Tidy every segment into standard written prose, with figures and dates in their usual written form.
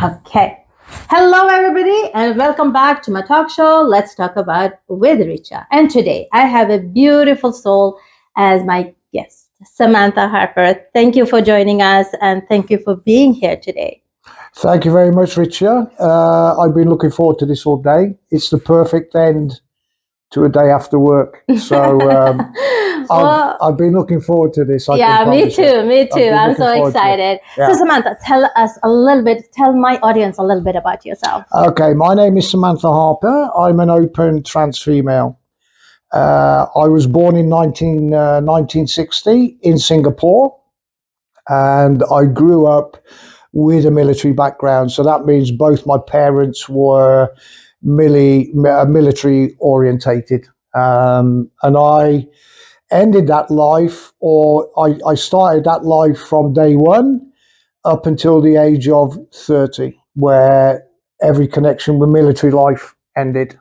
Okay. Hello, everybody, and welcome back to my talk show. Let's talk about with Richa. And today I have a beautiful soul as my guest, Samantha Harper. Thank you for joining us and thank you for being here today. Thank you very much, Richa. I've been looking forward to this all day. It's the perfect end to a day after work. So I've been looking forward to this. Yeah, me too. Me too. I'm so excited. Yeah. So, Samantha, tell my audience a little bit about yourself. Okay, my name is Samantha Harper. I'm an open trans female. I was born in 1960 in Singapore, and I grew up with a military background. So that means both my parents were military orientated. And I ended that life, or I started that life from day one up until the age of 30, where every connection with military life ended.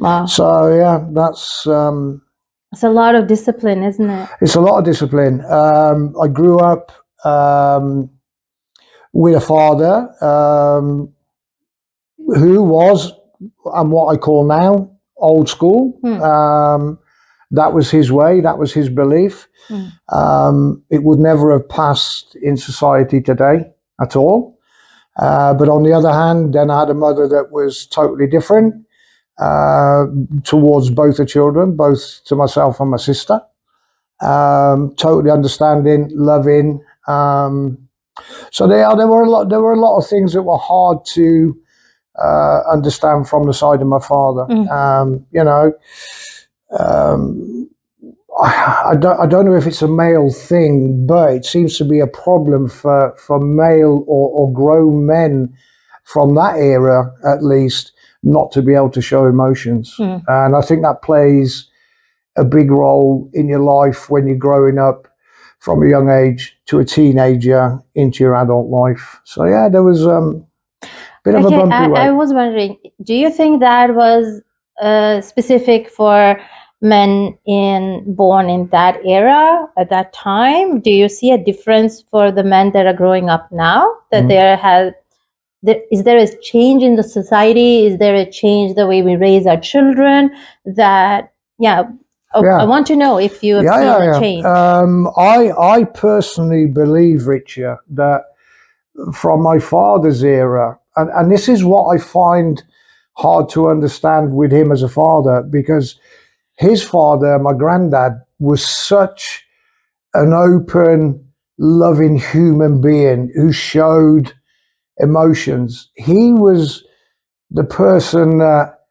Wow. So, yeah, that's... it's a lot of discipline, isn't it? It's a lot of discipline. I grew up with a father who was, and what I call now, old school. That was his way, that was his belief. It would never have passed in society today at all. But on the other hand, then I had a mother that was totally different towards both the children, both to myself and my sister. Totally understanding, loving. So there were a lot of things that were hard to understand from the side of my father. I don't know if it's a male thing, but it seems to be a problem for male or grown men from that era, at least, not to be able to show emotions. And I think that plays a big role in your life when you're growing up from a young age to a teenager into your adult life. So yeah, there was a bit of a bumpy way. I was wondering, do you think that was specific for men born in that era at that time? Do you see a difference for the men that are growing up now? That is there a change in the society? Is there a change the way we raise our children? I want to know if you have seen a change. I personally believe, Richa, that from my father's era, and this is what I find hard to understand with him as a father, because his father, my granddad, was such an open, loving human being who showed emotions. He was the person that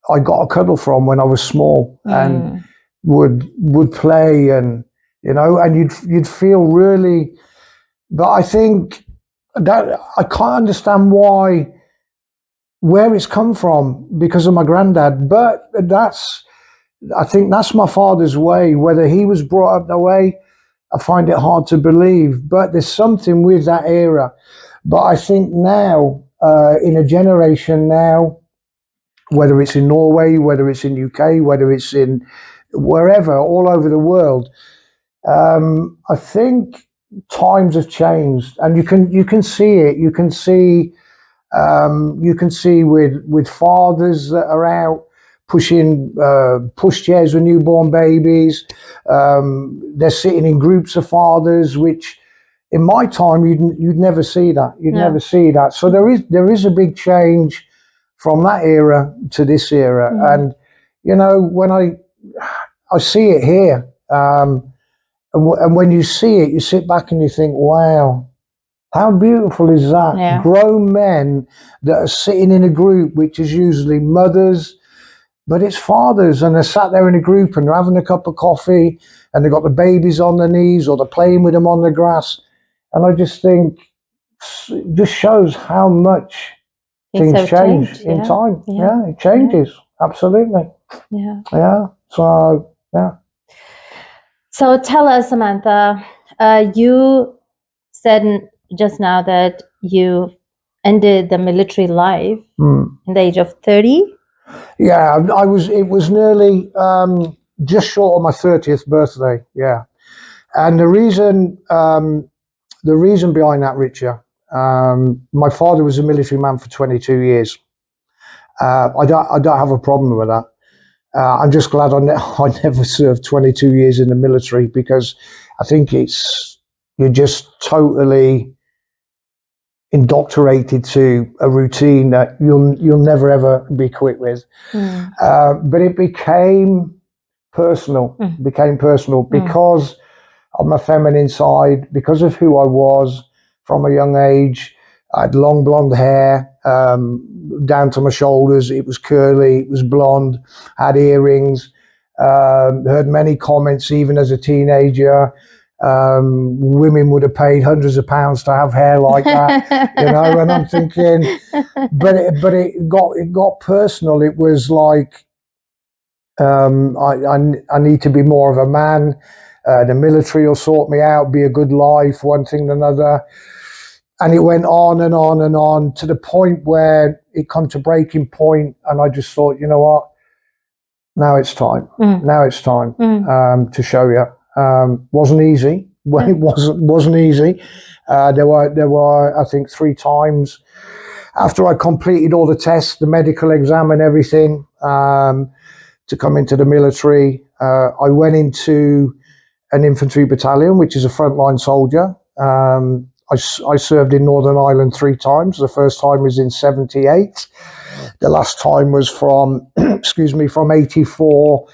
I got a cuddle from when I was small and would play, and and you'd feel really. But I think that I can't understand where it's come from because of my granddad. But I think that's my father's way. Whether he was brought up that way, I find it hard to believe. But there's something with that era. But I think now, in a generation now, whether it's in Norway, whether it's in UK, whether it's in wherever, all over the world, I think times have changed, and you can see it. You can see with fathers that are out pushing pushchairs with newborn babies. They're sitting in groups of fathers, which in my time you'd never see that. Never see that. So there is a big change from that era to this era, and when I see it here, and when you see it, you sit back and you think, wow. How beautiful is that? Yeah. Grown men that are sitting in a group, which is usually mothers, but it's fathers, and they're sat there in a group and they're having a cup of coffee, and they've got the babies on their knees, or they're playing with them on the grass. And I just think it just shows how much things change in time. Yeah, it changes. Absolutely. Yeah. So, yeah. So tell us, Samantha, you said just now that you ended the military life in the age of 30. Yeah, it was nearly just short of my 30th birthday. Yeah, and the reason behind that, Richa, My father was a military man for 22 years. I don't have a problem with that. I'm just glad I never served 22 years in the military, because I think you're just totally indoctrinated to a routine that you'll never ever be quit with. But it became personal. Because of my feminine side, because of who I was from a young age. I had long blonde hair down to my shoulders. It was curly, it was blonde, had earrings. Heard many comments even as a teenager. Women would have paid hundreds of pounds to have hair like that, and I'm thinking, but it got personal. It was like, I need to be more of a man. The military will sort me out, be a good life, one thing and another. And it went on and on and on to the point where it come to breaking point, and I just thought, you know what? Now it's time. Now it's time to show you. Wasn't easy. Well, it wasn't easy. There were I think 3 times after I completed all the tests, the medical exam and everything, to come into the military. I went into an infantry battalion, which is a frontline soldier. I served in Northern Ireland 3 times. The first time was in 78. The last time was from, from 84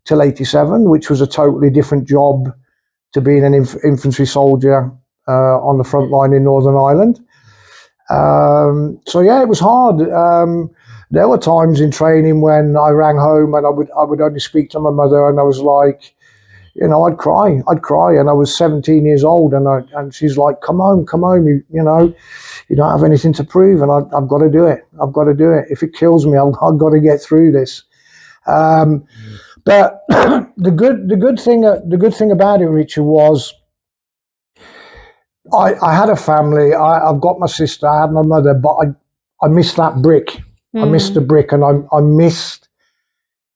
till 87, which was a totally different job to being an infantry soldier on the front line in Northern Ireland. So yeah, it was hard. There were times in training when I rang home and I would only speak to my mother, and I was like, I'd cry, and I was 17 years old, and she's like, come home, you don't have anything to prove, and I've got to do it. If it kills me, I've got to get through this. But the good thing about it, Richard, was I had a family. I've got my sister, I had my mother, but I missed that brick. I missed the brick, and I missed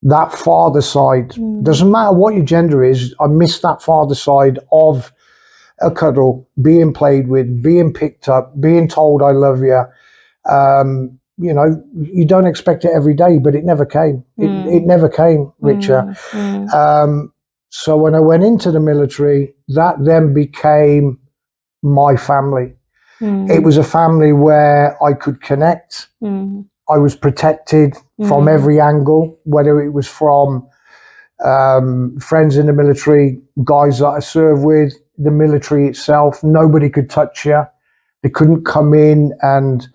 that father side. Doesn't matter what your gender is, I missed that father side of a cuddle, being played with, being picked up, being told I love you. You don't expect it every day, but it never came. It never came, Richa. So when I went into the military, that then became my family. It was a family where I could connect. I was protected from every angle, whether it was from friends in the military, guys that I served with, the military itself. Nobody could touch you. They couldn't come in and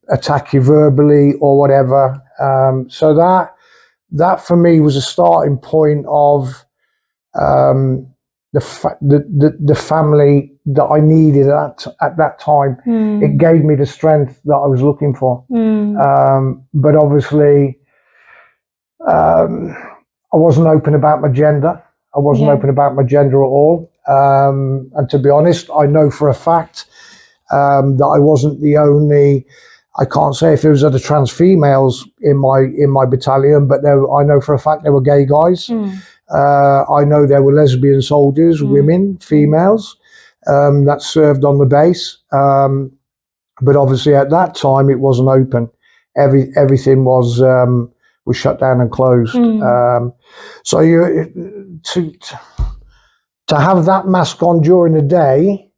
attack you verbally or whatever. So that for me was a starting point of the family that I needed at that time. It gave me the strength that I was looking for. But obviously, I wasn't open about my gender. I wasn't open about my gender at all. And to be honest, I know for a fact that I wasn't the only. I can't say if there was other trans females in my battalion, but I know for a fact there were gay guys. I know there were lesbian soldiers, women, females that served on the base. But obviously at that time it wasn't open. Everything was shut down and closed. So to have that mask on during the day,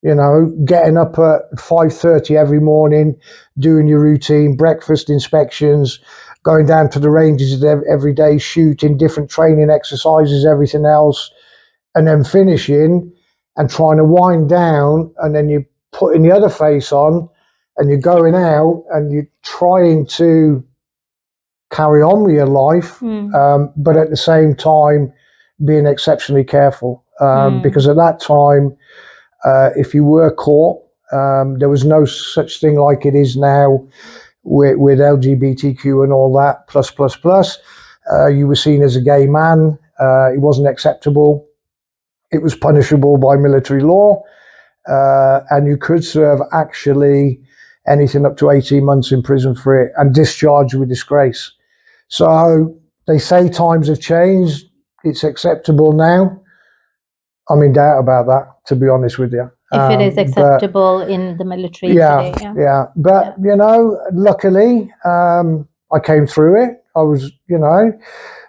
getting up at 5:30 every morning, doing your routine, breakfast inspections, going down to the ranges every day, shooting different training exercises, everything else, and then finishing and trying to wind down, and then you're putting the other face on and you're going out and you're trying to carry on with your life, but at the same time being exceptionally careful, because at that time, if you were caught, there was no such thing like it is now with LGBTQ and all that, plus. You were seen as a gay man. It wasn't acceptable. It was punishable by military law. And you could serve actually anything up to 18 months in prison for it and discharged with disgrace. So they say times have changed. It's acceptable now. I'm in doubt about that, to be honest with you. If it is But acceptable in the military yeah, today, yeah. yeah. But luckily, I came through it. I was,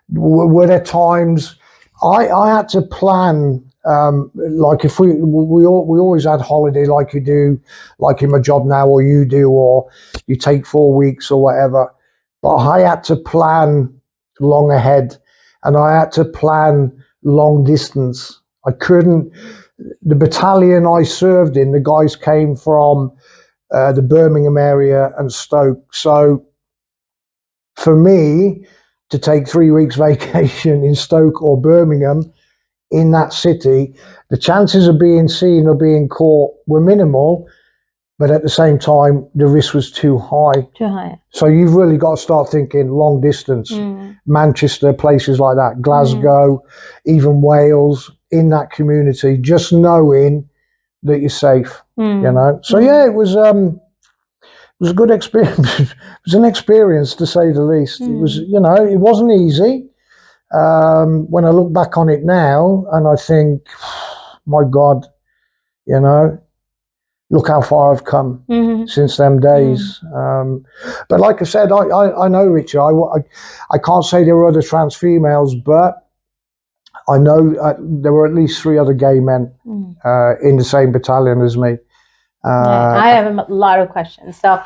were there times I had to plan. Like if we always had holiday, like you do, like in my job now, or you do, or you take 4 weeks or whatever. But I had to plan long ahead, and I had to plan long distance. I couldn't. The battalion I served in, the guys came from the Birmingham area and Stoke. So for me to take 3 weeks vacation in Stoke or Birmingham in that city, the chances of being seen or being caught were minimal, but at the same time, the risk was too high. Too high. So you've really got to start thinking long distance. Manchester, places like that, Glasgow, even Wales, in that community, just knowing that you're safe. So yeah, it was a good experience. It was an experience, to say the least. It was, it wasn't easy. When I look back on it now, and I think, my God, look how far I've come since them days. But like I said, I know, Richa. I can't say there were other trans females, but I know there were at least 3 other gay men in the same battalion as me. I have a lot of questions. So,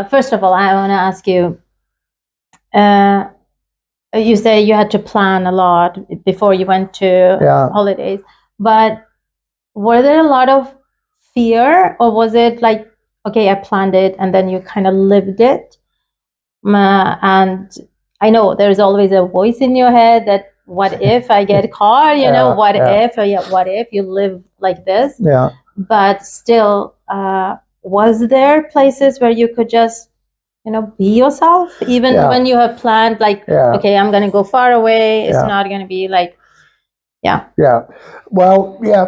first of all, I want to ask you. You say you had to plan a lot before you went to holidays, but were there a lot of fear, or was it like, okay, I planned it and then you kind of lived it? And I know there's always a voice in your head that, what if I get caught? What if you live like this? Yeah. But still, was there places where you could just, be yourself, even when you have planned, like, okay, I'm going to go far away. It's not going to be like, yeah. Well, yeah.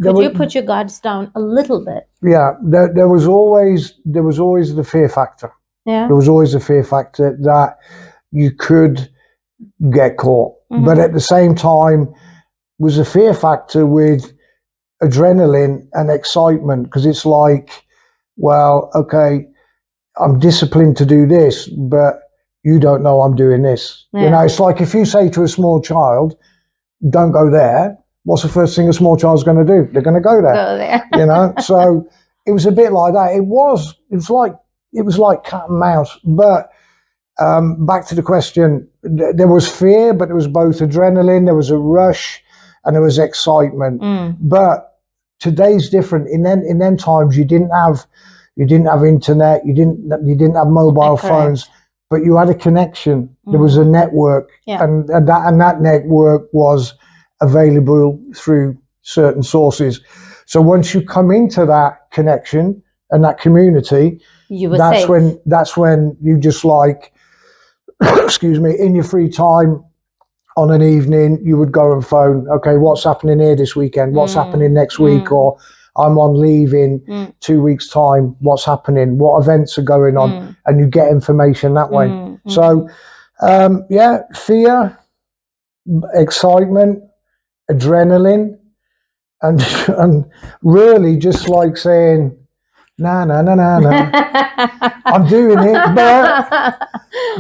Could you put your guards down a little bit? Yeah. There was always the fear factor. Yeah. There was always a fear factor that you could get caught, but at the same time, was a fear factor with adrenaline and excitement, because it's like, well, okay, I'm disciplined to do this, but you don't know I'm doing this. It's like if you say to a small child, don't go there, what's the first thing a small child's going to do? They're going to go there. So it was a bit like that. It was like cat and mouse. But back to the question, there was fear, but there was both adrenaline, there was a rush, and there was excitement. But today's different. In them times, you didn't have internet, you didn't have mobile phones, but you had a connection. There was a network, and that network was available through certain sources. So once you come into that connection and that community, that's when you just like, excuse me, in your free time on an evening, you would go and phone, okay, what's happening here this weekend? What's happening next week? Or I'm on leave in 2 weeks' time. What's happening? What events are going on? And you get information that way. So, fear, excitement, adrenaline, and really just like saying, nah, I'm doing it, but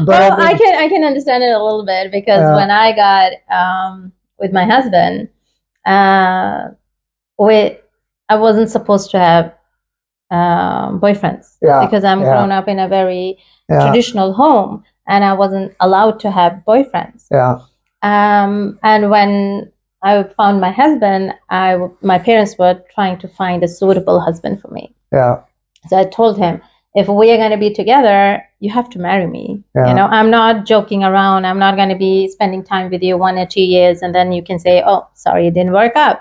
well, I can understand it a little bit, because when I got with my husband, I wasn't supposed to have boyfriends, because I'm grown up in a very traditional home, and I wasn't allowed to have boyfriends. And when I found my husband, my parents were trying to find a suitable husband for me. So I told him, if we are going to be together, you have to marry me. I'm not joking around. I'm not going to be spending time with you 1 or 2 years, and then you can say, oh, sorry, it didn't work out.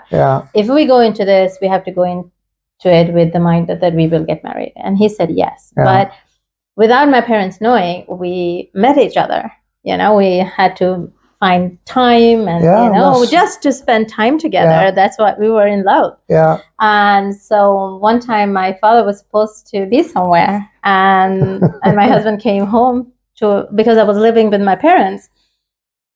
If we go into this, we have to go into it with the mind that we will get married. And he said yes. But without my parents knowing, we met each other. We had to find time and just to spend time together. That's what we were in love. And so one time my father was supposed to be somewhere, and my husband came home because I was living with my parents,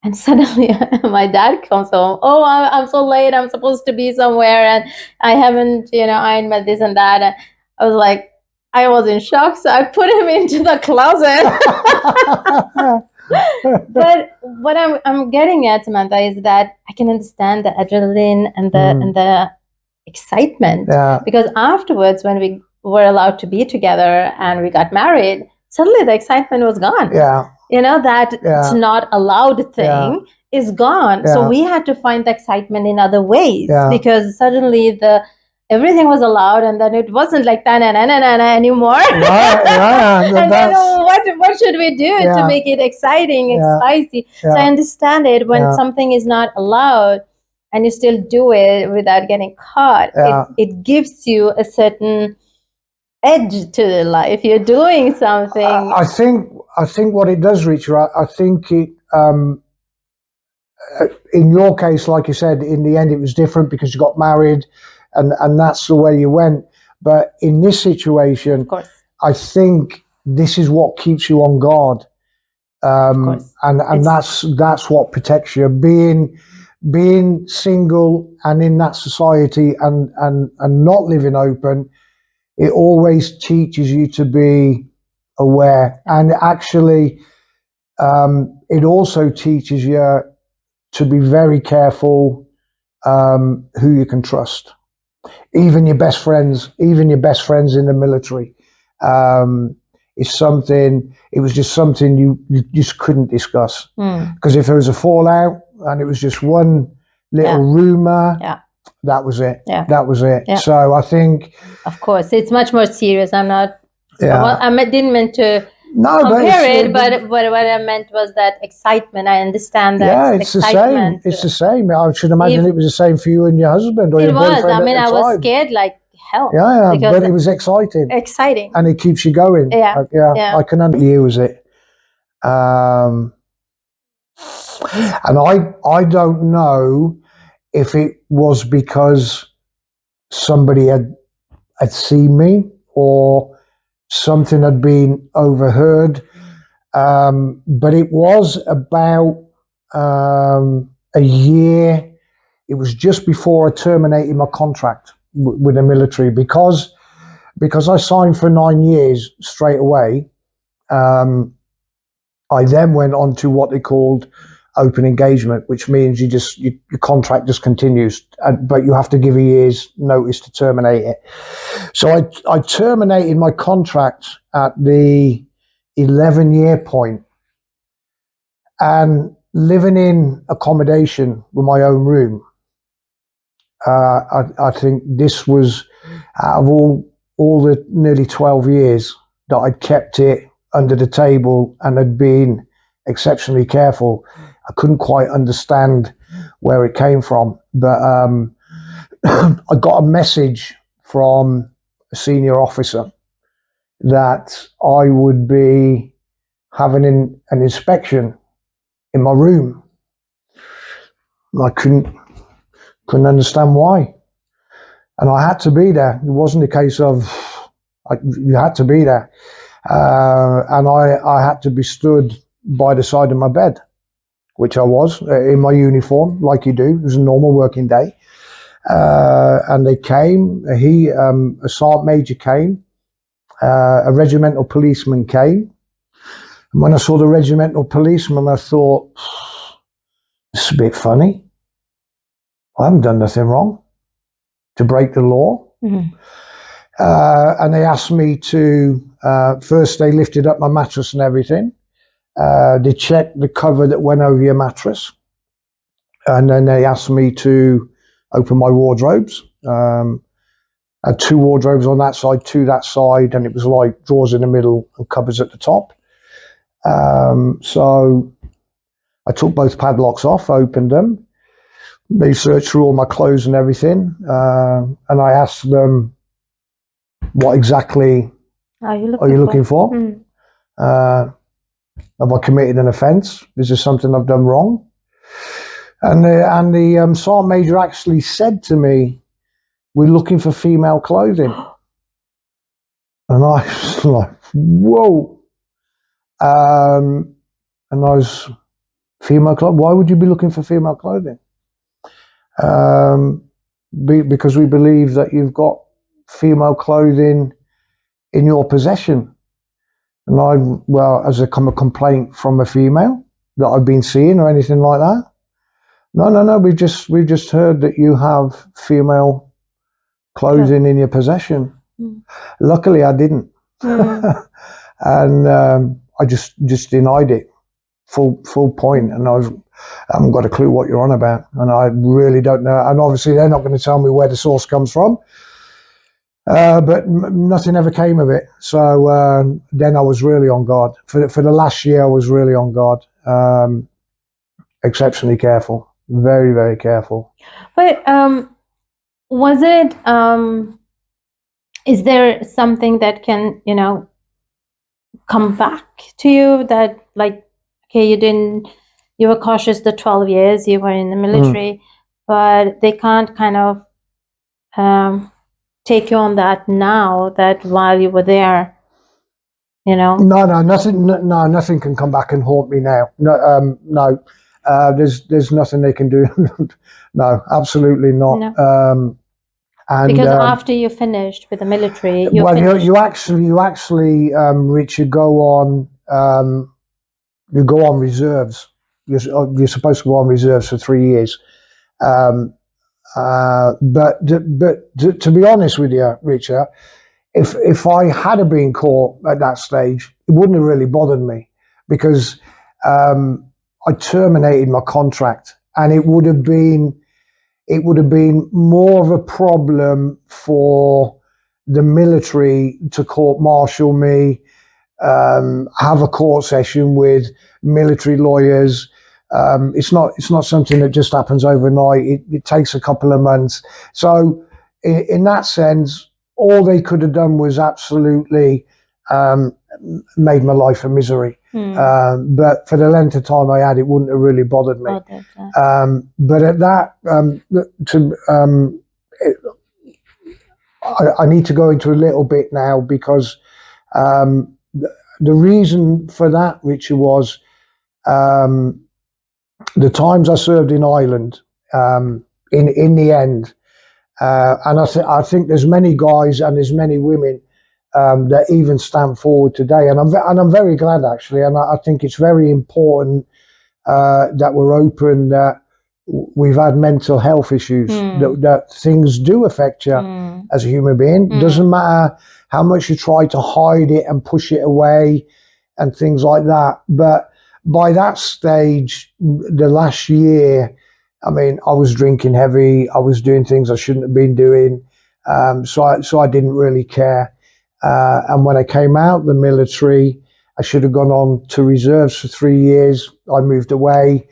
And suddenly my dad comes home. Oh, I'm so late. I'm supposed to be somewhere and I haven't, ironed my this and that. And I was like, I was in shock. So I put him into the closet. But what I'm getting at, Samantha, is that I can understand the adrenaline and the excitement. Yeah. Because afterwards, when we were allowed to be together and we got married, suddenly the excitement was gone. Yeah. That it's not allowed thing is gone. So we had to find the excitement in other ways because suddenly everything was allowed, and then it wasn't like na na na na na anymore. And then what should we do to make it exciting and spicy? So I understand it when something is not allowed and you still do it without getting caught. It gives you a certain edge to the life. You're doing something. I think what it does, Richa, I think it, in your case, like you said, in the end it was different because you got married and that's the way you went. But in this situation, of course, I think this is what keeps you on guard. And that's what protects you. Being single and in that society and not living open, it always teaches you to be aware. And actually, it also teaches you to be very careful who you can trust. Even your best friends in the military. It was just something you just couldn't discuss. Because if there was a fallout and it was just one little rumor, that was it. That was it. So I think, of course, it's much more serious. I'm not. Well, I didn't mean to compare it, but what I meant was that excitement. I understand that. Yeah, it's excitement. The same. It's the same. I should imagine it was the same for you and your husband or your boyfriend. It was. I mean, I was scared like hell. Yeah, but it was exciting. Exciting. And it keeps you going. Yeah. I can understand. Year was it? And I don't know if it was because somebody had seen me or something had been overheard. But it was about a year. It was just before I terminated my contract with the military because I signed for 9 years straight away. I then went on to what they called open engagement, which means your contract just continues, but you have to give a year's notice to terminate it. So I terminated my contract at the 11-year point, and living in accommodation with my own room. I think this was, out of all the nearly 12 years that I'd kept it under the table and had been exceptionally careful, I couldn't quite understand where it came from. But I got a message from a senior officer that I would be having an inspection in my room. I couldn't understand why. And I had to be there. It wasn't a case of, you had to be there. And I had to be stood by the side of my bed, which I was, in my uniform, like you do. It was a normal working day. And they came, a sergeant major came, a regimental policeman came. And when I saw the regimental policeman, I thought, this is a bit funny. I haven't done nothing wrong to break the law. Mm-hmm. And they asked me to, first they lifted up my mattress and everything. They checked the cover that went over your mattress. And then they asked me to open my wardrobes. I had 2 wardrobes on that side, 2 that side, and it was like drawers in the middle and cupboards at the top. So I took both padlocks off, opened them. They searched through all my clothes and everything. And I asked them, what exactly are you looking for? Have I committed an offence? Is there something I've done wrong? And the sergeant major actually said to me, we're looking for female clothing. And I was like, whoa. And I was Female clothing. Why would you be looking for female clothing? Because we believe that you've got female clothing in your possession. And has there come a complaint from a female that I've been seeing or anything like that? No. We've just heard that you have female clothing in your possession. Luckily, I didn't, and I just denied it full point. And I haven't got a clue what you're on about, and I really don't know. And obviously, they're not going to tell me where the source comes from. But nothing ever came of it. So then I was really on guard. For the last year, I was really on guard. Exceptionally careful. Very, very careful. But was it, is there something that can, come back to you that, like, okay, you were cautious the 12 years you were in the military, but they can't kind of take you on that now, that while you were there, No, nothing can come back and haunt me now. No. There's nothing they can do. No, absolutely not. No. Because after you finished with the military, you actually, Richard, you go on reserves. You're supposed to go on reserves for 3 years. But to be honest with you, Richard, if I had been caught at that stage, it wouldn't have really bothered me, because I terminated my contract, and it would have been more of a problem for the military to court-martial me, have a court session with military lawyers. It's not something that just happens overnight. It takes a couple of months. So in that sense, all they could have done was absolutely made my life a misery. But for the length of time I had, it wouldn't have really bothered me. But at that, I need to go into a little bit now, because the reason for that, Richard, was the times I served in Ireland. In the end, and I think there's many guys and there's many women that even stand forward today, and I'm very glad, actually, and I think it's very important that we're open, that we've had mental health issues, that things do affect you as a human being. Doesn't matter how much you try to hide it and push it away and things like that. But by that stage, the last year, I mean, I was drinking heavy. I was doing things I shouldn't have been doing. So I didn't really care. And when I came out the military, I should have gone on to reserves for 3 years. I moved away.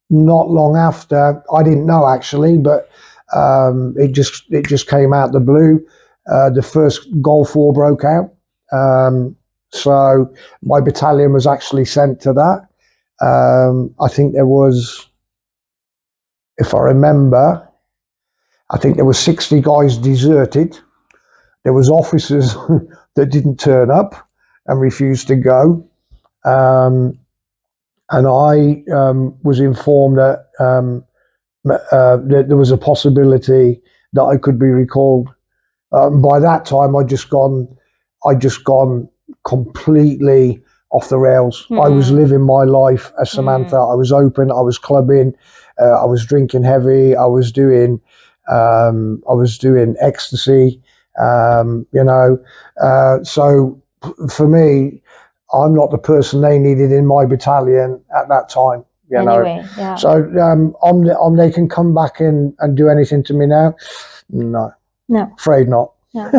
Not long after, I didn't know, actually, but it just came out the blue. The first Gulf War broke out. So my battalion was actually sent to that. I think there was, if I remember, I think there were 60 guys deserted. There was officers that didn't turn up and refused to go. And I was informed that there was a possibility that I could be recalled. By that time, I'd just gone completely off the rails. I was living my life as Samantha. I was open. I was clubbing. I was drinking heavy. I was doing ecstasy. So for me, I'm not the person they needed in my battalion at that time. Anyway, yeah. So they can come back and do anything to me now? No, afraid not. Yeah.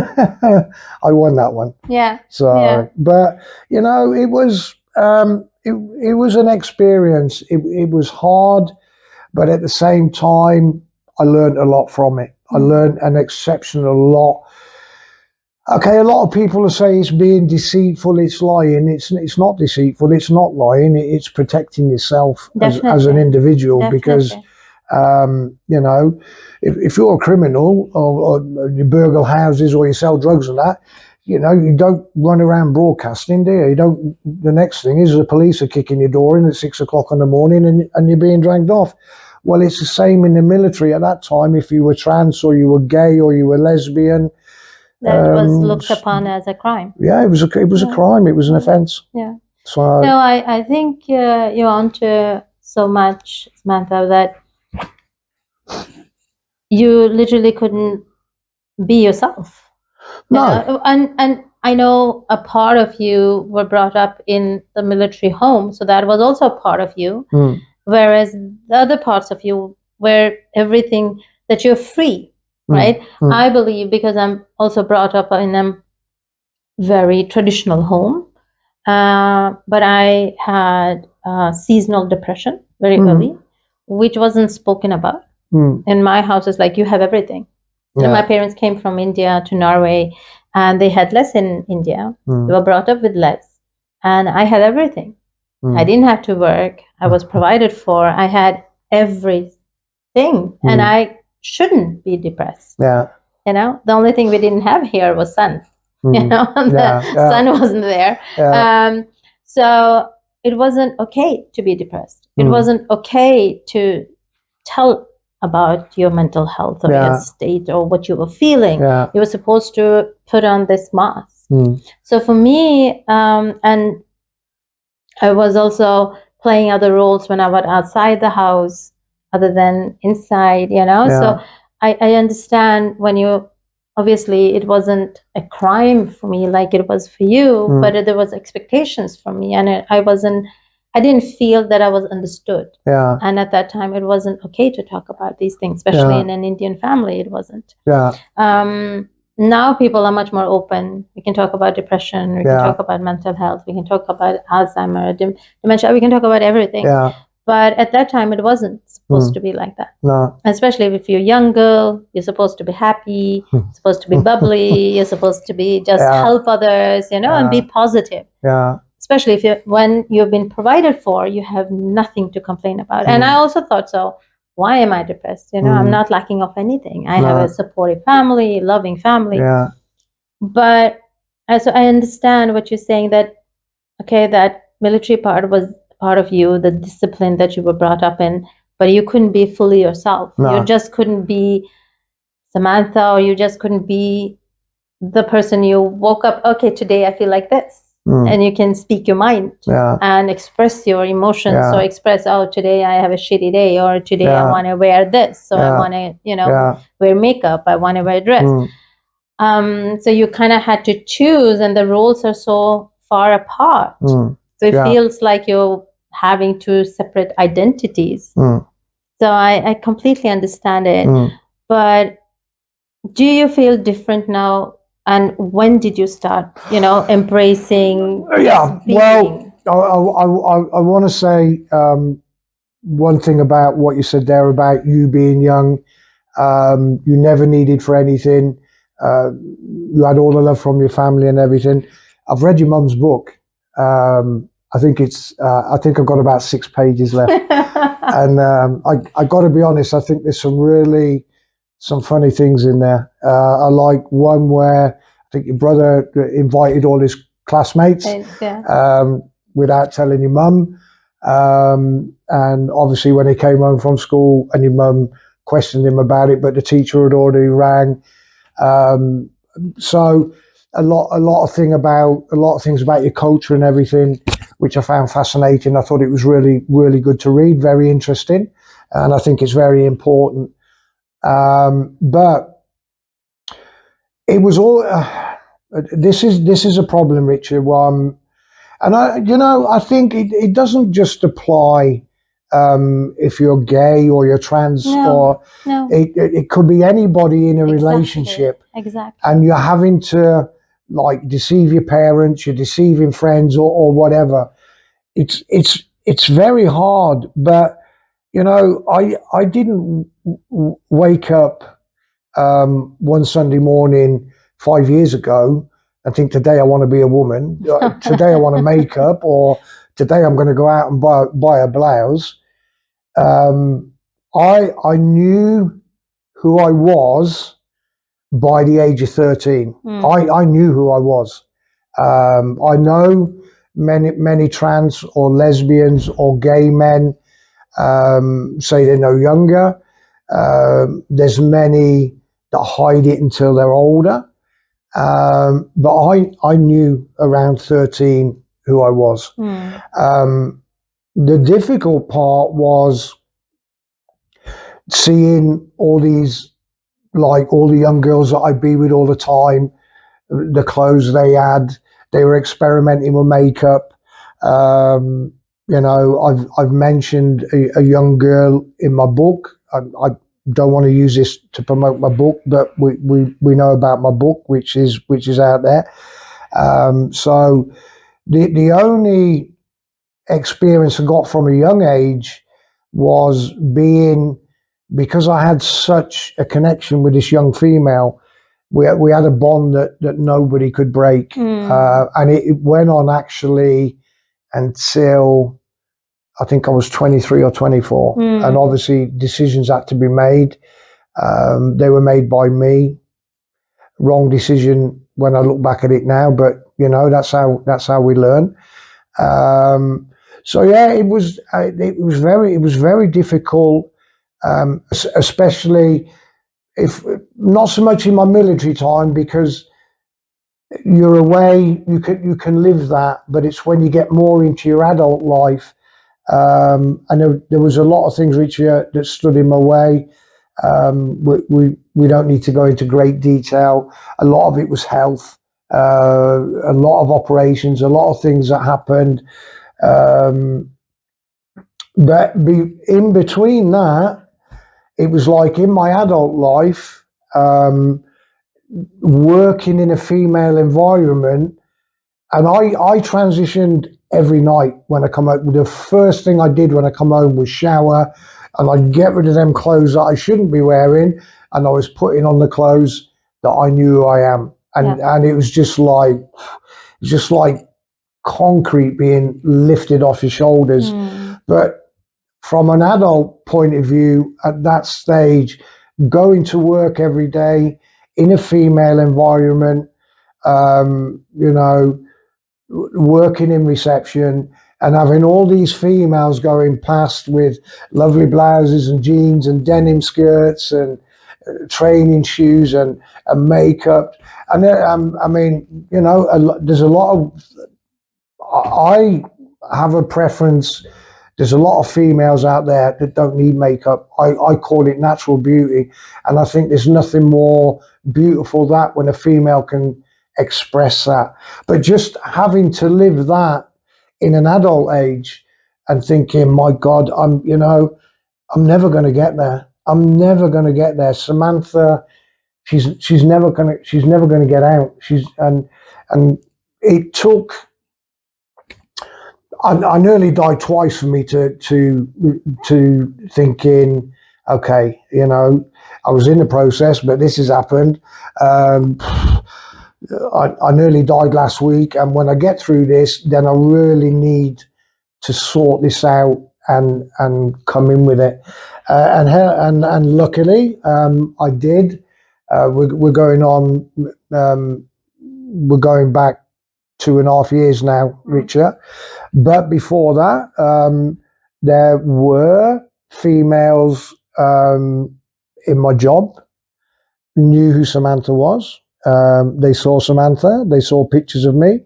I won that one. Yeah. So, yeah. But it was it was an experience. It was hard, but at the same time, I learned a lot from it. I learned an exceptional lot. Okay, a lot of people will say it's being deceitful, it's lying. It's not deceitful, it's not lying. It's protecting yourself as an individual. Definitely. Because if you're a criminal or you burgle houses or you sell drugs and that, you don't run around broadcasting, do you? You don't. The next thing is the police are kicking your door in at 6 o'clock in the morning, and you're being dragged off. Well, it's the same in the military at that time. If you were trans or you were gay or you were lesbian, That was looked upon as a crime. yeah, it was a crime. It was an offence. Yeah. So No, I think you're onto so much, Samantha, that you literally couldn't be yourself. no, And I know a part of you were brought up in the military home, so that was also a part of you. Whereas the other parts of you were everything that you're free, right? I believe, because I'm also brought up in a very traditional home, but I had seasonal depression very early, which wasn't spoken about. In my house, it's like you have everything. My parents came from India to Norway, and they had less in India. They were brought up with less, and I had everything. I didn't have to work. I was provided for. I had everything, and I shouldn't be depressed. Yeah. The only thing we didn't have here was sun. The sun wasn't there. So it wasn't okay to be depressed. It wasn't okay to tell about your mental health or your state or what you were feeling. You were supposed to put on this mask. So for me, and I was also playing other roles when I was outside the house other than inside, So I understand when you, obviously it wasn't a crime for me like it was for you, but there was expectations from me, and I didn't feel that I was understood. And at that time, it wasn't okay to talk about these things, especially in an Indian family, it wasn't. Now people are much more open. We can talk about depression, we can talk about mental health, we can talk about Alzheimer, dementia, we can talk about everything. But at that time, it wasn't supposed to be like that. No. Especially if you're a young girl, you're supposed to be happy, you're supposed to be bubbly, you're supposed to be just help others, and be positive. Especially when you've been provided for, you have nothing to complain about. And I also thought, so why am I depressed? I'm not lacking of anything. I have a supportive family, loving family. But so I understand what you're saying, that okay, that military part was part of you, the discipline that you were brought up in, but you couldn't be fully yourself. You just couldn't be Samantha, or you just couldn't be the person you woke up, okay, today I feel like this. And you can speak your mind and express your emotions. So express, oh, today I have a shitty day, or today I want to wear this. So I want to, wear makeup. I want to wear a dress. So you kind of had to choose, and the roles are so far apart. So it feels like you're having two separate identities. So I completely understand it. But do you feel different now? And when did you start, embracing? Well, I want to say one thing about what you said there about you being young. You never needed for anything. You had all the love from your family and everything. I've read your mum's book. I think I've got about 6 pages left. And I got to be honest, I think there's some funny things in there. I like one where I think your brother invited all his classmates without telling your mum. And obviously when he came home from school and your mum questioned him about it, but the teacher had already rang. So a lot of things about your culture and everything, which I found fascinating. I thought it was really, really good to read, very interesting, and I think it's very important. But it was all. This is a problem, Richard. And I think it doesn't just apply if you're gay or you're trans, No. it could be anybody in a relationship. Exactly. And you're having to like deceive your parents, you're deceiving friends, or whatever. It's very hard. But I didn't wake up one Sunday morning 5 years ago and think today I want to be a woman, today I want to make up, or today I'm going to go out and buy a blouse. I knew who I was, by the age of 13. Mm. I knew who I was. I know many trans or lesbians or gay men say they're no younger. There's many that hide it until they're older. But I knew around 13 who I was. Mm. The difficult part was seeing all these, like all the young girls that I'd be with all the time, the clothes they had, they were experimenting with makeup. I've mentioned a young girl in my book. I don't want to use this to promote my book, but we know about my book, which is out there. So the only experience I got from a young age was because I had such a connection with this young female. We had a bond that nobody could break. And it went on actually until I think I was 23 or 24. And obviously decisions had to be made. They were made by me. Wrong decision when I look back at it now, but that's how we learn. So yeah, it was very difficult, especially if not so much in my military time, because you're away, you can live that, but it's when you get more into your adult life. And there was a lot of things, Richa, that stood in my way. We don't need to go into great detail. A lot of it was health, a lot of operations, a lot of things that happened. But in between that, it was like in my adult life, working in a female environment, and I transitioned every night when I come home. The first thing I did when I come home was shower, and I'd get rid of them clothes that I shouldn't be wearing, and I was putting on the clothes that I knew who I am, and it was just like concrete being lifted off your shoulders. But from an adult point of view, at that stage, going to work every day in a female environment, you know, working in reception and having all these females going past with lovely blouses and jeans and denim skirts and training shoes and makeup. And I mean, there's a lot of, I have a preference. There's a lot of females out there that don't need makeup. I call it natural beauty. And I think there's nothing more beautiful that when a female can express that. But just having to live that in an adult age and thinking, my God, I'm never going to get there. I'm never going to get there. Samantha, she's never going to get out. And it took, I nearly died twice for me to thinking, okay, I was in the process, but this has happened. I nearly died last week, and when I get through this, then I really need to sort this out and come in with it. And luckily, I did. We're going on. We're going back 2.5 years now, Richa. But before that, there were females in my job, knew who Samantha was. They saw Samantha, they saw pictures of me,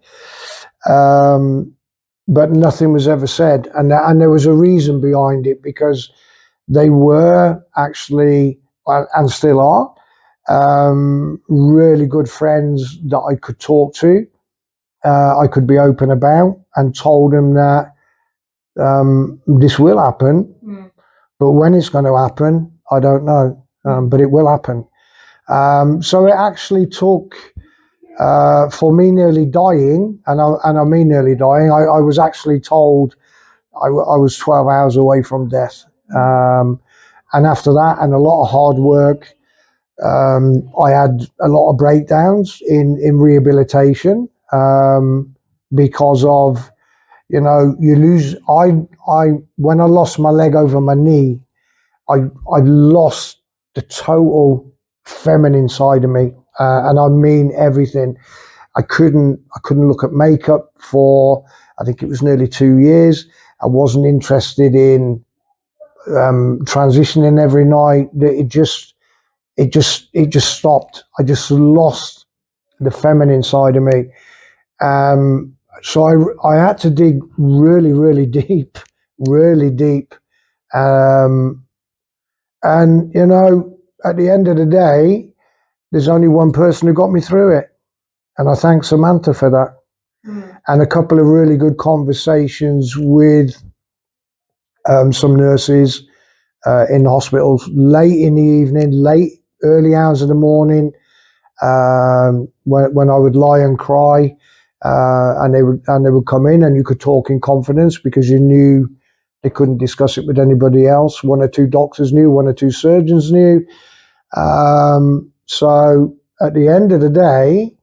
but nothing was ever said. And there was a reason behind it, because they were actually, and still are, really good friends that I could talk to. I could be open about and told them that this will happen, but when it's going to happen, I don't know, but it will happen. So it actually took, for me nearly dying, and I mean nearly dying, I was actually told I was 12 hours away from death. And after that, and a lot of hard work, I had a lot of breakdowns in rehabilitation, because of, you lose. When I lost my leg over my knee, I lost the total feminine side of me, and I mean everything. I couldn't look at makeup for, I think it was nearly 2 years. I wasn't interested in transitioning every night. It just stopped. I just lost the feminine side of me. So I had to dig really, really deep, really deep. Um, and at the end of the day, there's only one person who got me through it, and I thank Samantha for that. And a couple of really good conversations with some nurses in the hospitals late in the evening, late early hours of the morning, when I would lie and cry, and they would come in, and you could talk in confidence because you knew they couldn't discuss it with anybody else. One or two doctors knew, one or two surgeons knew. So at the end of the day,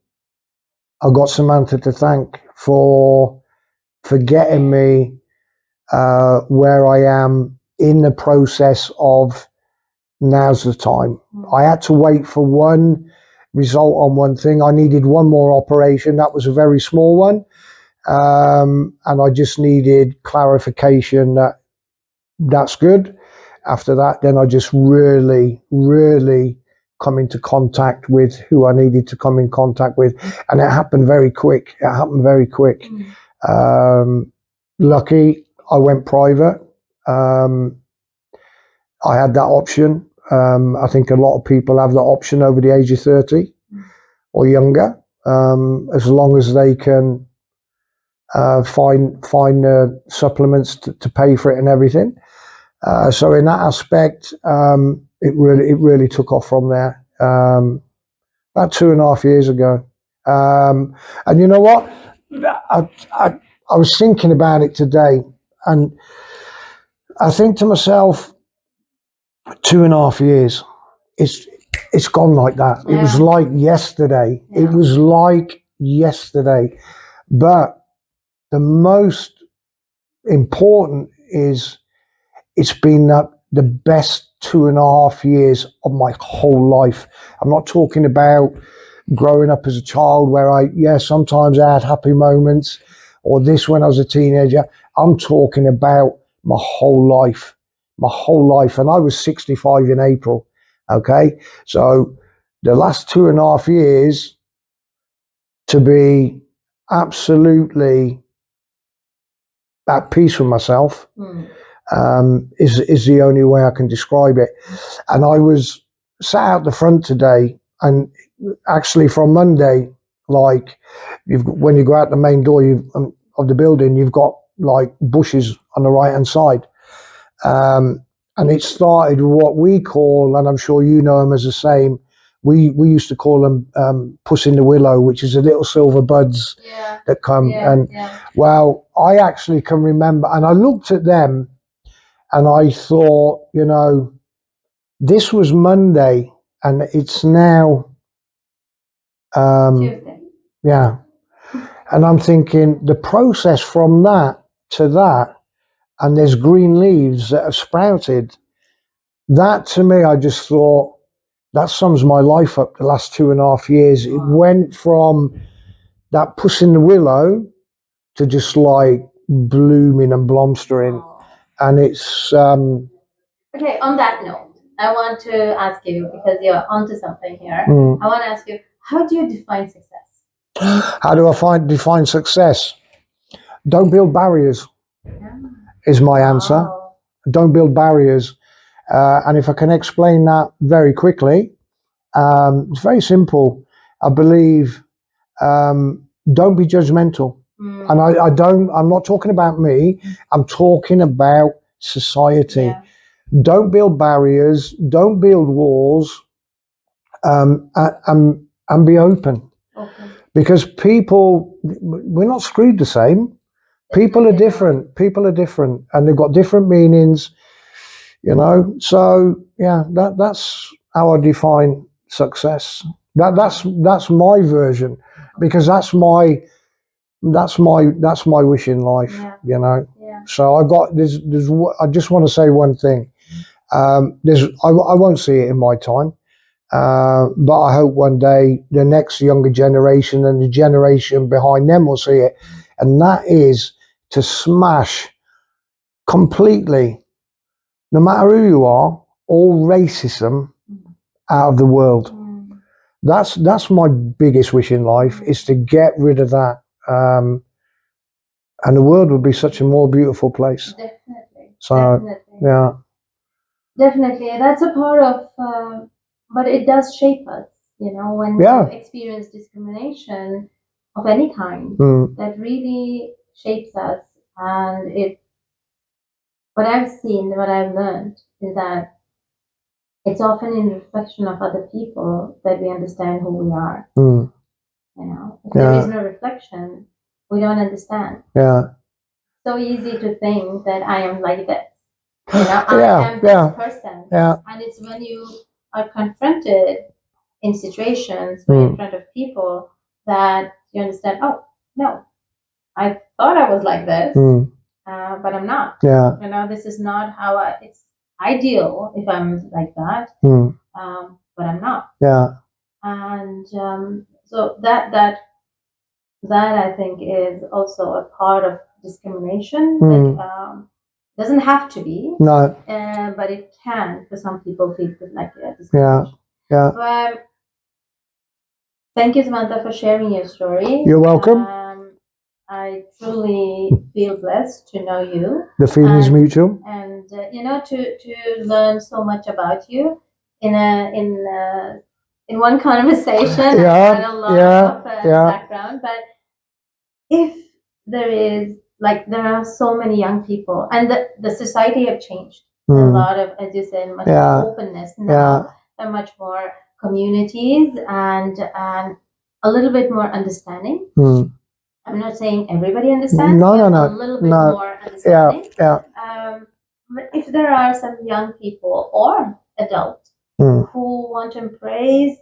I got Samantha to thank for getting me where I am in the process of now's the time. I had to wait for one result on one thing. I needed one more operation. That was a very small one. And I just needed clarification that that's good. After that, then I just really, really come into contact with who I needed to come in contact with. And it happened very quick. It happened very quick. Lucky, I went private. I had that option. I think a lot of people have that option over the age of 30 or younger, as long as they can find supplements to pay for it and everything. So in that aspect, it really took off from there. About 2.5 years ago. And you know what? I was thinking about it today, and I think to myself, 2.5 years, it's gone like that. It was like yesterday. It was like yesterday. But the most important is it's been the best 2.5 years of my whole life. I'm not talking about growing up as a child where sometimes I had happy moments, or this when I was a teenager. I'm talking about my whole life, and I was 65 in April. Okay, so the last 2.5 years to be absolutely at peace with myself is the only way I can describe it. And I was sat out the front today, and actually from Monday, like when you go out the main door of the building, you've got like bushes on the right hand side. And it started with what we call, and I'm sure you know them as the same, we used to call them Puss in the Willow, which is the little silver buds that come. Well, I actually can remember, and I looked at them and I thought, this was Monday and it's now Tuesday. Yeah. And I'm thinking the process from that to that, and there's green leaves that have sprouted. That to me, I just thought that sums my life up the last 2.5 years. It went from that Puss in the Willow to just like blooming and blomstering. And it's Okay, on that note, I want to ask you, because you're onto something here. I want to ask you, how do you define success? How do I define success? Don't build barriers is my answer. Don't build barriers. And if I can explain that very quickly, it's very simple. I believe don't be judgmental. And I'm not talking about me. I'm talking about society. Don't build barriers. Don't build walls. And be open. Because people, we're not screwed the same. People are different. People are different, and they've got different meanings. So that's how I define success. That's my version, because that's my wish in life. So I just want to say one thing. I won't see it in my time. But I hope one day the next younger generation and the generation behind them will see it. And that is to smash completely, no matter who you are, all racism out of the world. That's my biggest wish in life, is to get rid of that. And the world would be such a more beautiful place. Definitely. So, definitely. yeah. Definitely. That's a part of, but it does shape us, when Yeah. you experience discrimination of any kind, that really shapes us. And what I've seen, what I've learned is that it's often in reflection of other people that we understand who we are. If there is no reflection, we don't understand. Yeah. So easy to think that I am like this. I am this person. Yeah. And it's when you are confronted in situations or in front of people that you understand, oh, no, I thought I was like this, but I'm not. Yeah. This is not how it's ideal if I'm like that, but I'm not. Yeah. And so that I think is also a part of discrimination. That doesn't have to be, No. but it can for some people feel like discrimination. Yeah. But thank you, Samantha, for sharing your story. You're welcome. I truly feel blessed to know you. The feeling is mutual. And to learn so much about you in one conversation. Yeah. I had a lot of background, but if there is, there are so many young people, and the society have changed. A lot of, as you said, much more openness now, and much more communities, and a little bit more understanding. I'm not saying everybody understands. No. A little bit more understanding. Yeah. But if there are some young people or adults who want to embrace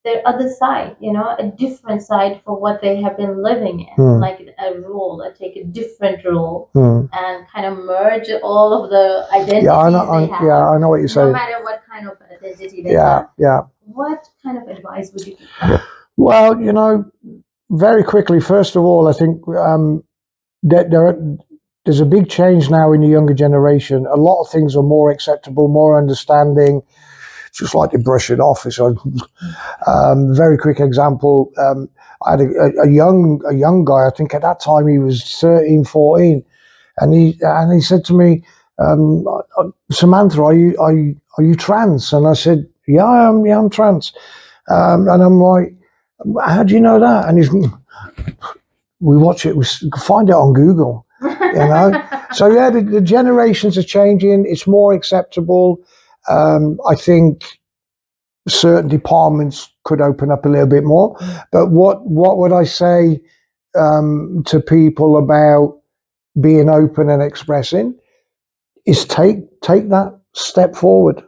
their other side, a different side for what they have been living in, like a role, take a different role, and kind of merge all of the identities they have. Yeah, I know what you're saying. No matter what kind of identity they have. Yeah. What kind of advice would you give them? Well, very quickly, first of all, I think there's a big change now in the younger generation. A lot of things are more acceptable, more understanding. Just like to brush it off. So, very quick example. I had a young guy. I think at that time he was 13, 14, and he said to me, "Samantha, are you trans?" And I said, "Yeah, I am. Yeah, I'm trans." And I'm like, "How do you know that?" And we watch it. We find it on Google. So yeah, the generations are changing. It's more acceptable. I think certain departments could open up a little bit more. But what would I say to people about being open and expressing is take that step forward.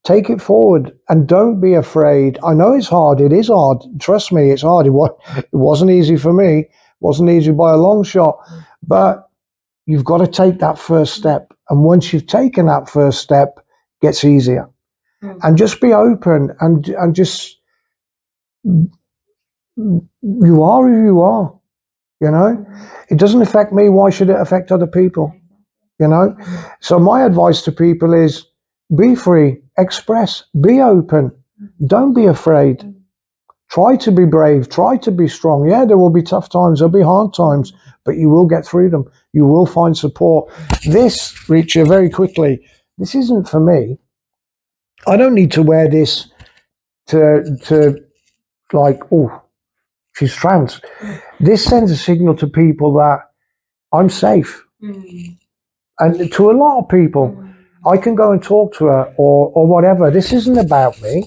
Take it forward and don't be afraid. I know it's hard. It is hard. Trust me, it's hard. It wasn't easy for me. It wasn't easy by a long shot. But you've got to take that first step. And once you've taken that first step, it gets easier. And just be open and just, you are who you are. It doesn't affect me. Why should it affect other people? So my advice to people is be free, express, be open. Don't be afraid. Try to be brave. Try to be strong. Yeah, there will be tough times. There'll be hard times, but you will get through them. You will find support. This, Richa, very quickly, this isn't for me. I don't need to wear this to like, oh, she's trans. This sends a signal to people that I'm safe. And to a lot of people, I can go and talk to her or whatever. This isn't about me.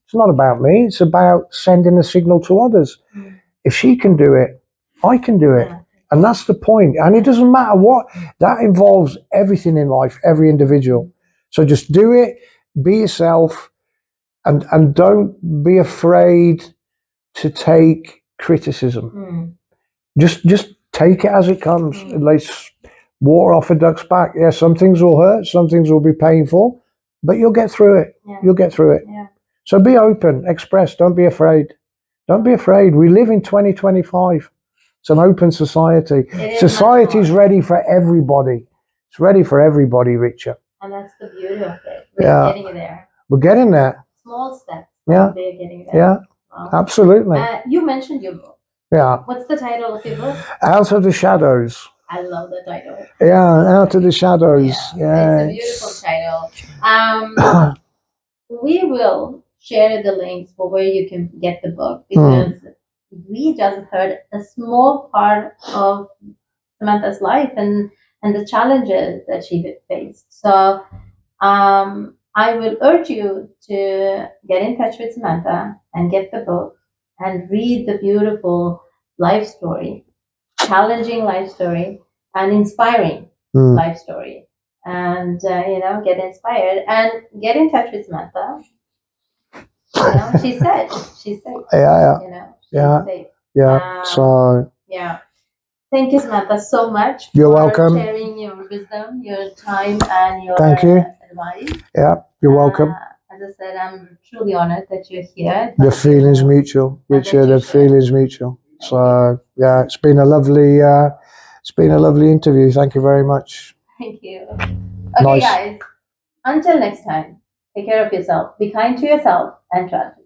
It's not about me. It's about sending a signal to others. If she can do it, I can do it. And that's the point. And it doesn't matter what. That involves everything in life, every individual. So just do it, be yourself, and don't be afraid to take criticism. Just take it as it comes. Let's water off a duck's back. Yeah, some things will hurt, some things will be painful, but you'll get through it. You'll get through it. So be open, express, don't be afraid. Don't be afraid. We live in 2025. It's an open society. Society's ready for everybody. It's ready for everybody, Richa. And that's the beauty of it. We're getting there. We're getting there. Small steps. Yeah. We're getting there. Yeah. Wow. Absolutely. You mentioned your book. Yeah. What's the title of your book? Out of the Shadows. I love the title. Yeah, Out of the Shadows. Yeah. It's a beautiful title. We will share the links for where you can get the book, because we just heard a small part of Samantha's life and the challenges that she faced. So I will urge you to get in touch with Samantha and get the book and read the beautiful life story, challenging life story, and inspiring life story. And get inspired and get in touch with Samantha. She's safe. Yeah. Safe. Yeah. So. Yeah. Thank you, Samantha, so much. You're welcome. Sharing your wisdom, your time, and your advice. Yeah. You're welcome. As I said, I'm truly honored that you're here. The feeling's mutual, Richard. The feeling's mutual. So yeah, it's been a lovely interview. Thank you very much. Thank you. Okay, guys. Until next time, take care of yourself, be kind to yourself, and trust.